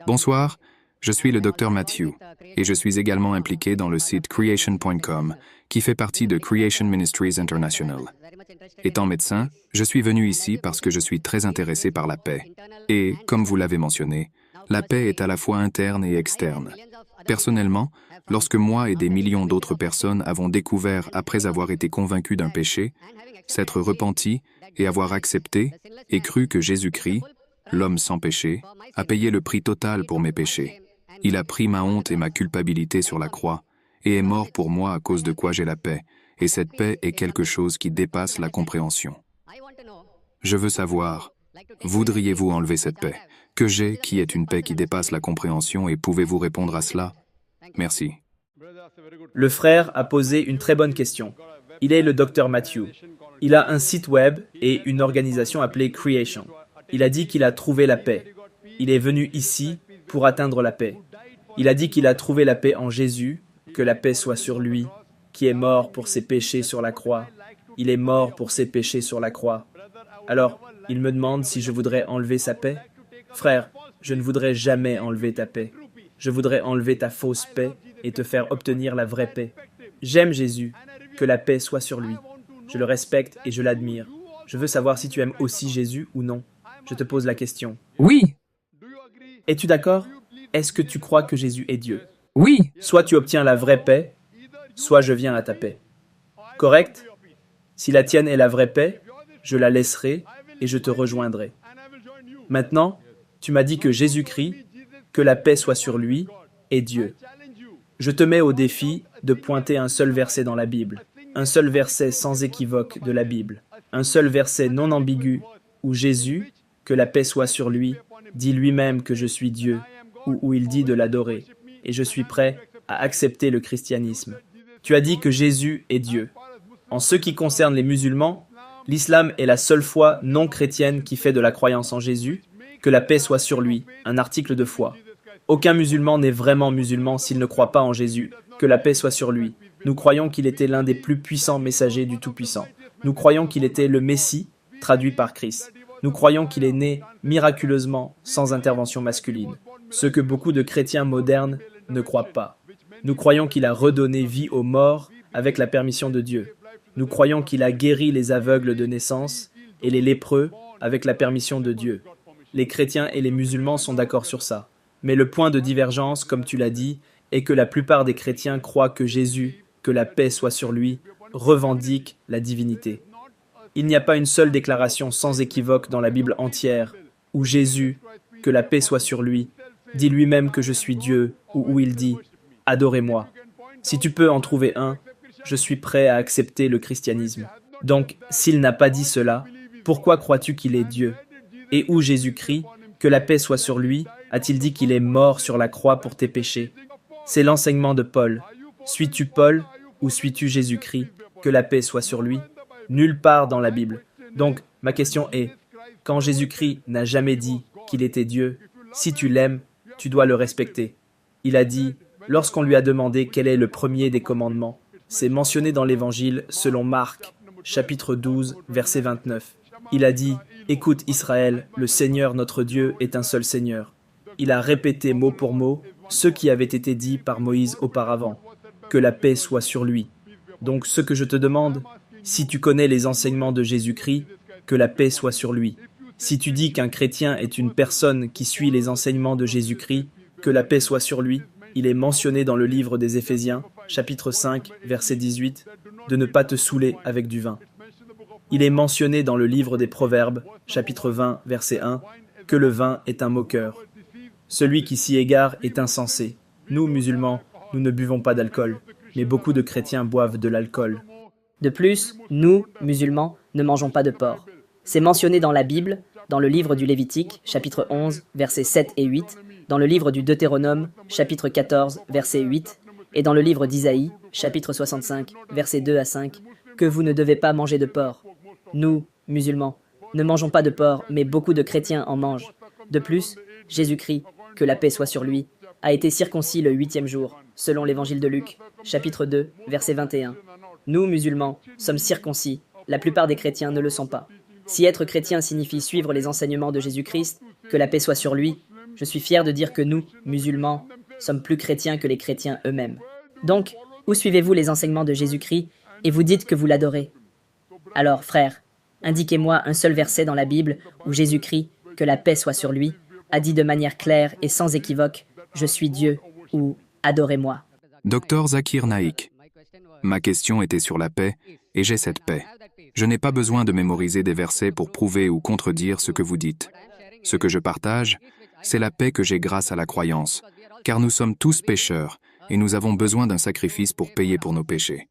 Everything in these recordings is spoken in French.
Bonsoir, je suis le Dr Matthew et je suis également impliqué dans le site creation.com qui fait partie de Creation Ministries International. Étant médecin, je suis venu ici parce que je suis très intéressé par la paix. Et, comme vous l'avez mentionné, la paix est à la fois interne et externe. Personnellement, lorsque moi et des millions d'autres personnes avons découvert, après avoir été convaincus d'un péché, s'être repentis et avoir accepté et cru que Jésus-Christ, l'homme sans péché, a payé le prix total pour mes péchés. Il a pris ma honte et ma culpabilité sur la croix et est mort pour moi à cause de quoi j'ai la paix, et cette paix est quelque chose qui dépasse la compréhension. Je veux savoir, voudriez-vous enlever cette paix que j'ai, qui est une paix qui dépasse la compréhension, et pouvez-vous répondre à cela? Merci. Le frère a posé une très bonne question. Il est le Dr Matthew. Il a un site web et une organisation appelée Creation. Il a dit qu'il a trouvé la paix. Il est venu ici pour atteindre la paix. Il a dit qu'il a trouvé la paix en Jésus, que la paix soit sur lui, qui est mort pour ses péchés sur la croix. Il est mort pour ses péchés sur la croix. Alors, il me demande si je voudrais enlever sa paix. Frère, je ne voudrais jamais enlever ta paix. Je voudrais enlever ta fausse paix et te faire obtenir la vraie paix. J'aime Jésus, que la paix soit sur lui. Je le respecte et je l'admire. Je veux savoir si tu aimes aussi Jésus ou non. Je te pose la question. Oui, Es-tu d'accord? Est-ce que tu crois que Jésus est Dieu? oui, Soit tu obtiens la vraie paix, soit je viens à ta paix. Correct? Si la tienne est la vraie paix, je la laisserai et je te rejoindrai. Maintenant, tu m'as dit que Jésus-Christ, que la paix soit sur lui, est Dieu. Je te mets au défi de pointer un seul verset dans la Bible, un seul verset sans équivoque de la Bible, un seul verset non ambigu où Jésus, que la paix soit sur lui, dit lui-même que je suis Dieu, ou où il dit de l'adorer, et je suis prêt à accepter le christianisme. Tu as dit que Jésus est Dieu. En ce qui concerne les musulmans, l'islam est la seule foi non chrétienne qui fait de la croyance en Jésus, que la paix soit sur lui, un article de foi. Aucun musulman n'est vraiment musulman s'il ne croit pas en Jésus, que la paix soit sur lui. Nous croyons qu'il était l'un des plus puissants messagers du Tout-Puissant. Nous croyons qu'il était le Messie, traduit par Christ. Nous croyons qu'il est né miraculeusement, sans intervention masculine, ce que beaucoup de chrétiens modernes ne croient pas. Nous croyons qu'il a redonné vie aux morts avec la permission de Dieu. Nous croyons qu'il a guéri les aveugles de naissance et les lépreux avec la permission de Dieu. Les chrétiens et les musulmans sont d'accord sur ça. Mais le point de divergence, comme tu l'as dit, est que la plupart des chrétiens croient que Jésus, que la paix soit sur lui, revendique la divinité. Il n'y a pas une seule déclaration sans équivoque dans la Bible entière où Jésus, que la paix soit sur lui, dit lui-même que je suis Dieu, ou où il dit « Adorez-moi ». Si tu peux en trouver un, je suis prêt à accepter le christianisme. Donc, s'il n'a pas dit cela, pourquoi crois-tu qu'il est Dieu? Et où Jésus-Christ, que la paix soit sur lui, a-t-il dit qu'il est mort sur la croix pour tes péchés? C'est l'enseignement de Paul. Suis-tu Paul ou suis-tu Jésus-Christ, que la paix soit sur lui? Nulle part dans la Bible. Donc, ma question est, quand Jésus-Christ n'a jamais dit qu'il était Dieu, si tu l'aimes, tu dois le respecter. Il a dit, lorsqu'on lui a demandé quel est le premier des commandements, c'est mentionné dans l'Évangile selon Marc, chapitre 12, verset 29. Il a dit, « Écoute Israël, le Seigneur notre Dieu est un seul Seigneur. » Il a répété mot pour mot ce qui avait été dit par Moïse auparavant, que la paix soit sur lui. Donc ce que je te demande, si tu connais les enseignements de Jésus-Christ, que la paix soit sur lui. Si tu dis qu'un chrétien est une personne qui suit les enseignements de Jésus-Christ, que la paix soit sur lui, il est mentionné dans le livre des Éphésiens, chapitre 5, verset 18, de ne pas te saouler avec du vin. Il est mentionné dans le livre des Proverbes, chapitre 20, verset 1, que le vin est un moqueur. Celui qui s'y égare est insensé. Nous, musulmans, nous ne buvons pas d'alcool, mais beaucoup de chrétiens boivent de l'alcool. De plus, nous, musulmans, ne mangeons pas de porc. C'est mentionné dans la Bible, dans le livre du Lévitique, chapitre 11, versets 7 et 8, dans le livre du Deutéronome, chapitre 14, verset 8, et dans le livre d'Isaïe, chapitre 65, versets 2 à 5, que vous ne devez pas manger de porc. Nous, musulmans, ne mangeons pas de porc, mais beaucoup de chrétiens en mangent. De plus, Jésus-Christ, que la paix soit sur lui, a été circoncis le 8e jour, selon l'évangile de Luc, chapitre 2, verset 21. Nous, musulmans, sommes circoncis, la plupart des chrétiens ne le sont pas. Si être chrétien signifie suivre les enseignements de Jésus-Christ, que la paix soit sur lui, Je suis fier de dire que nous, musulmans, sommes plus chrétiens que les chrétiens eux-mêmes. Donc, où suivez-vous les enseignements de Jésus-Christ et vous dites que vous l'adorez? Alors, frères, indiquez-moi un seul verset dans la Bible où Jésus-Christ, que la paix soit sur lui, a dit de manière claire et sans équivoque « Je suis Dieu » ou « Adorez-moi ». Dr Zakir Naik. Ma question était sur la paix, et j'ai cette paix. Je n'ai pas besoin de mémoriser des versets pour prouver ou contredire ce que vous dites. Ce que je partage, c'est la paix que j'ai grâce à la croyance, car nous sommes tous pécheurs, et nous avons besoin d'un sacrifice pour payer pour nos péchés.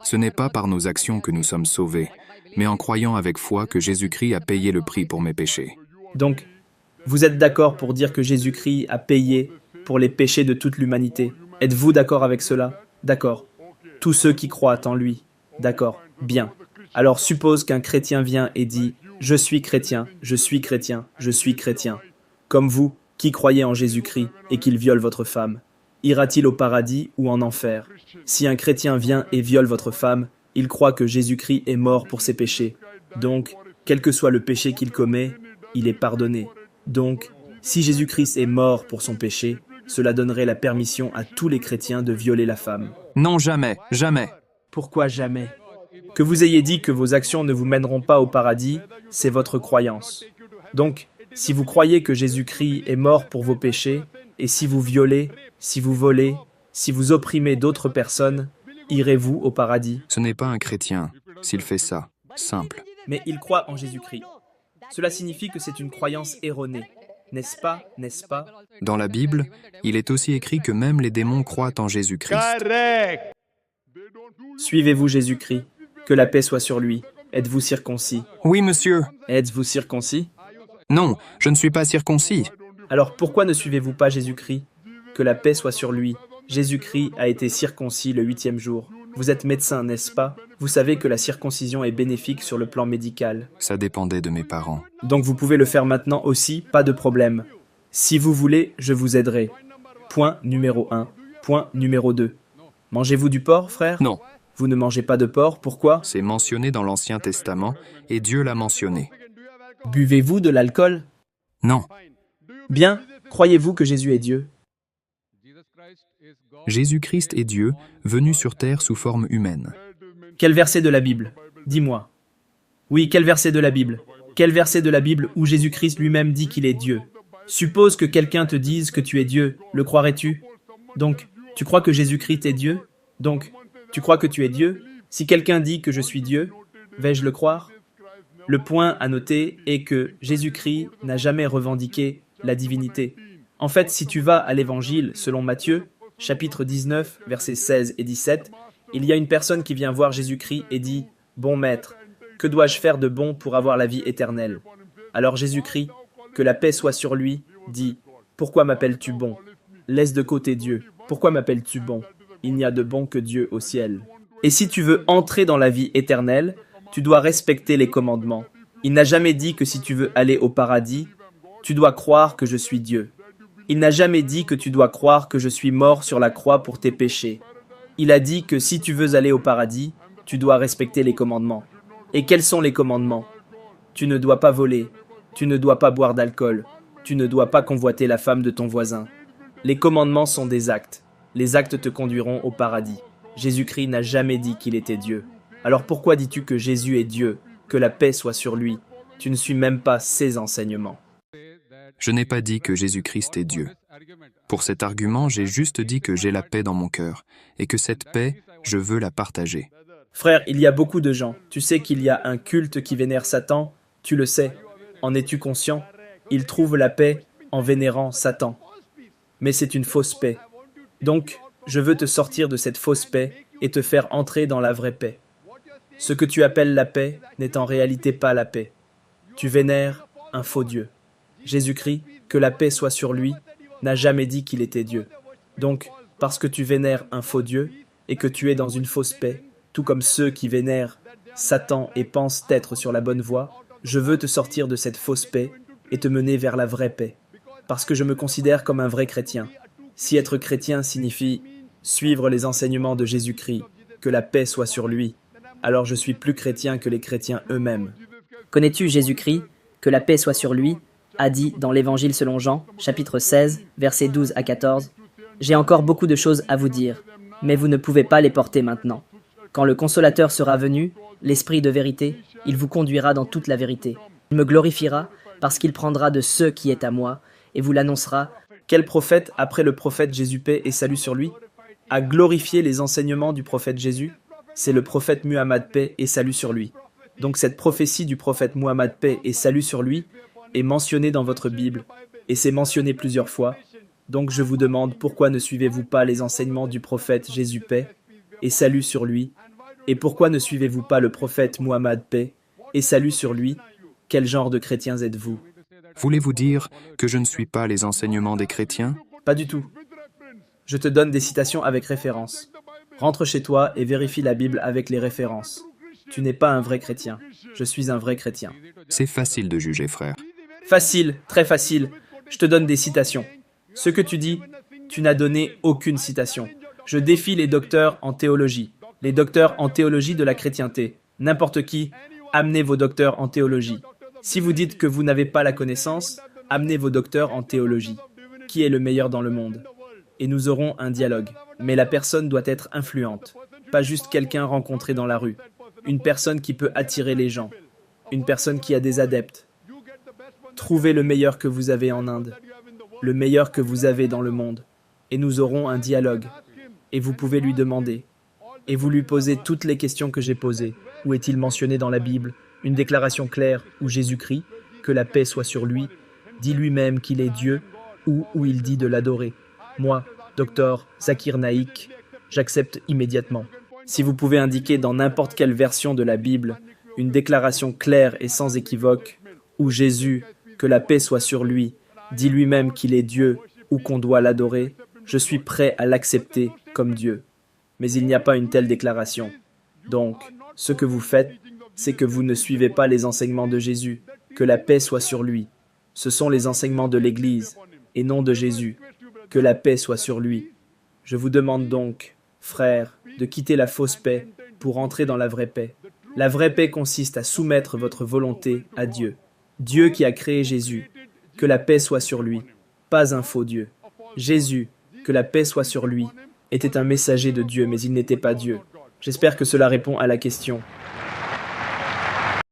Ce n'est pas par nos actions que nous sommes sauvés, mais en croyant avec foi que Jésus-Christ a payé le prix pour mes péchés. Donc, vous êtes d'accord pour dire que Jésus-Christ a payé pour les péchés de toute l'humanité? Êtes-vous d'accord avec cela? D'accord. Tous ceux qui croient en lui? D'accord. Bien. Alors suppose qu'un chrétien vient et dit « Je suis chrétien, je suis chrétien, je suis chrétien ». Comme vous, qui croyez en Jésus-Christ et qu'il viole votre femme, ira-t-il au paradis ou en enfer? Si un chrétien vient et viole votre femme, il croit que Jésus-Christ est mort pour ses péchés. Donc, quel que soit le péché qu'il commet, il est pardonné. Donc, si Jésus-Christ est mort pour son péché, cela donnerait la permission à tous les chrétiens de violer la femme. Non, jamais, jamais. Pourquoi jamais? Que vous ayez dit que vos actions ne vous mèneront pas au paradis, c'est votre croyance. Donc, si vous croyez que Jésus-Christ est mort pour vos péchés, et si vous violez, si vous volez, si vous opprimez d'autres personnes, irez-vous au paradis? Ce n'est pas un chrétien, s'il fait ça, simple. Mais il croit en Jésus-Christ. Cela signifie que c'est une croyance erronée. N'est-ce pas, n'est-ce pas? Dans la Bible, il est aussi écrit que même les démons croient en Jésus-Christ. Suivez-vous Jésus-Christ, que la paix soit sur lui. Êtes-vous circoncis? Oui, monsieur. Êtes-vous circoncis? Non, je ne suis pas circoncis. Alors pourquoi ne suivez-vous pas Jésus-Christ? Que la paix soit sur lui. Jésus-Christ a été circoncis le 8e jour. Vous êtes médecin, n'est-ce pas? Vous savez que la circoncision est bénéfique sur le plan médical. Ça dépendait de mes parents. Donc vous pouvez le faire maintenant aussi, pas de problème. Si vous voulez, je vous aiderai. Point numéro 1. Point numéro 2. Mangez-vous du porc, frère? Non. Vous ne mangez pas de porc, pourquoi? C'est mentionné dans l'Ancien Testament, et Dieu l'a mentionné. Buvez-vous de l'alcool? Non. Bien, croyez-vous que Jésus est Dieu? Jésus-Christ est Dieu, venu sur terre sous forme humaine. Quel verset de la Bible? Dis-moi. Oui, quel verset de la Bible? Quel verset de la Bible où Jésus-Christ lui-même dit qu'il est Dieu? Suppose que quelqu'un te dise que tu es Dieu, le croirais-tu? Donc, tu crois que Jésus-Christ est Dieu? Donc, tu crois que tu es Dieu? Si quelqu'un dit que je suis Dieu, vais-je le croire? Le point à noter est que Jésus-Christ n'a jamais revendiqué la divinité. En fait, si tu vas à l'Évangile selon Matthieu, chapitre 19, versets 16 et 17, il y a une personne qui vient voir Jésus-Christ et dit « Bon maître, que dois-je faire de bon pour avoir la vie éternelle ?» Alors Jésus-Christ, que la paix soit sur lui, dit « Pourquoi m'appelles-tu bon? Laisse de côté Dieu. Pourquoi m'appelles-tu bon? Il n'y a de bon que Dieu au ciel. Et si tu veux entrer dans la vie éternelle, tu dois respecter les commandements. Il n'a jamais dit que si tu veux aller au paradis, tu dois croire que je suis Dieu. Il n'a jamais dit que tu dois croire que je suis mort sur la croix pour tes péchés. Il a dit que si tu veux aller au paradis, tu dois respecter les commandements. Et quels sont les commandements? Tu ne dois pas voler, tu ne dois pas boire d'alcool, tu ne dois pas convoiter la femme de ton voisin. Les commandements sont des actes. Les actes te conduiront au paradis. Jésus-Christ n'a jamais dit qu'il était Dieu. Alors pourquoi dis-tu que Jésus est Dieu, que la paix soit sur lui? Tu ne suis même pas ses enseignements. Je n'ai pas dit que Jésus-Christ est Dieu. Pour cet argument, j'ai juste dit que j'ai la paix dans mon cœur, et que cette paix, je veux la partager. Frère, il y a beaucoup de gens. Tu sais qu'il y a un culte qui vénère Satan, tu le sais. En es-tu conscient? Ils trouvent la paix en vénérant Satan. Mais c'est une fausse paix. Donc, je veux te sortir de cette fausse paix et te faire entrer dans la vraie paix. Ce que tu appelles la paix n'est en réalité pas la paix. Tu vénères un faux Dieu. Jésus-Christ, que la paix soit sur lui, n'a jamais dit qu'il était Dieu. Donc, parce que tu vénères un faux Dieu et que tu es dans une fausse paix, tout comme ceux qui vénèrent Satan et pensent être sur la bonne voie, je veux te sortir de cette fausse paix et te mener vers la vraie paix. Parce que je me considère comme un vrai chrétien. Si être chrétien signifie suivre les enseignements de Jésus-Christ, que la paix soit sur lui, alors je suis plus chrétien que les chrétiens eux-mêmes. Connais-tu Jésus-Christ, que la paix soit sur lui, a dit dans l'Évangile selon Jean, chapitre 16, versets 12 à 14, « J'ai encore beaucoup de choses à vous dire, mais vous ne pouvez pas les porter maintenant. Quand le Consolateur sera venu, l'Esprit de vérité, il vous conduira dans toute la vérité. Il me glorifiera parce qu'il prendra de ce qui est à moi et vous l'annoncera. » Quel prophète, après le prophète Jésus paix et salut sur lui, a glorifié les enseignements du prophète Jésus? C'est le prophète Muhammad paix et salut sur lui. Donc cette prophétie du prophète Muhammad paix et salut sur lui est mentionnée dans votre Bible, et c'est mentionné plusieurs fois. Donc je vous demande pourquoi ne suivez-vous pas les enseignements du prophète Jésus paix et salut sur lui, et pourquoi ne suivez-vous pas le prophète Muhammad paix et salut sur lui? Quel genre de chrétiens êtes-vous? Voulez-vous dire que je ne suis pas les enseignements des chrétiens? Pas du tout. Je te donne des citations avec référence. Rentre chez toi et vérifie la Bible avec les références. Tu n'es pas un vrai chrétien. Je suis un vrai chrétien. C'est facile de juger, frère. Facile, très facile. Je te donne des citations. Ce que tu dis, tu n'as donné aucune citation. Je défie les docteurs en théologie. Les docteurs en théologie de la chrétienté. N'importe qui, amenez vos docteurs en théologie. Si vous dites que vous n'avez pas la connaissance, amenez vos docteurs en théologie. Qui est le meilleur dans le monde? Et nous aurons un dialogue. Mais la personne doit être influente. Pas juste quelqu'un rencontré dans la rue. Une personne qui peut attirer les gens. Une personne qui a des adeptes. Trouvez le meilleur que vous avez en Inde. Le meilleur que vous avez dans le monde. Et nous aurons un dialogue. Et vous pouvez lui demander. Et vous lui posez toutes les questions que j'ai posées. Où est-il mentionné dans la Bible? Une déclaration claire où Jésus-Christ, que la paix soit sur lui, dit lui-même qu'il est Dieu, ou où il dit de l'adorer. Moi, Dr Zakir Naik, j'accepte immédiatement. Si vous pouvez indiquer dans n'importe quelle version de la Bible une déclaration claire et sans équivoque, où Jésus, que la paix soit sur lui, dit lui-même qu'il est Dieu ou qu'on doit l'adorer, je suis prêt à l'accepter comme Dieu. Mais il n'y a pas une telle déclaration. Donc, ce que vous faites, c'est que vous ne suivez pas les enseignements de Jésus, que la paix soit sur lui. Ce sont les enseignements de l'Église, et non de Jésus, que la paix soit sur lui. Je vous demande donc, frères, de quitter la fausse paix pour entrer dans la vraie paix. La vraie paix consiste à soumettre votre volonté à Dieu. Dieu qui a créé Jésus, que la paix soit sur lui, pas un faux Dieu. Jésus, que la paix soit sur lui, était un messager de Dieu, mais il n'était pas Dieu. J'espère que cela répond à la question.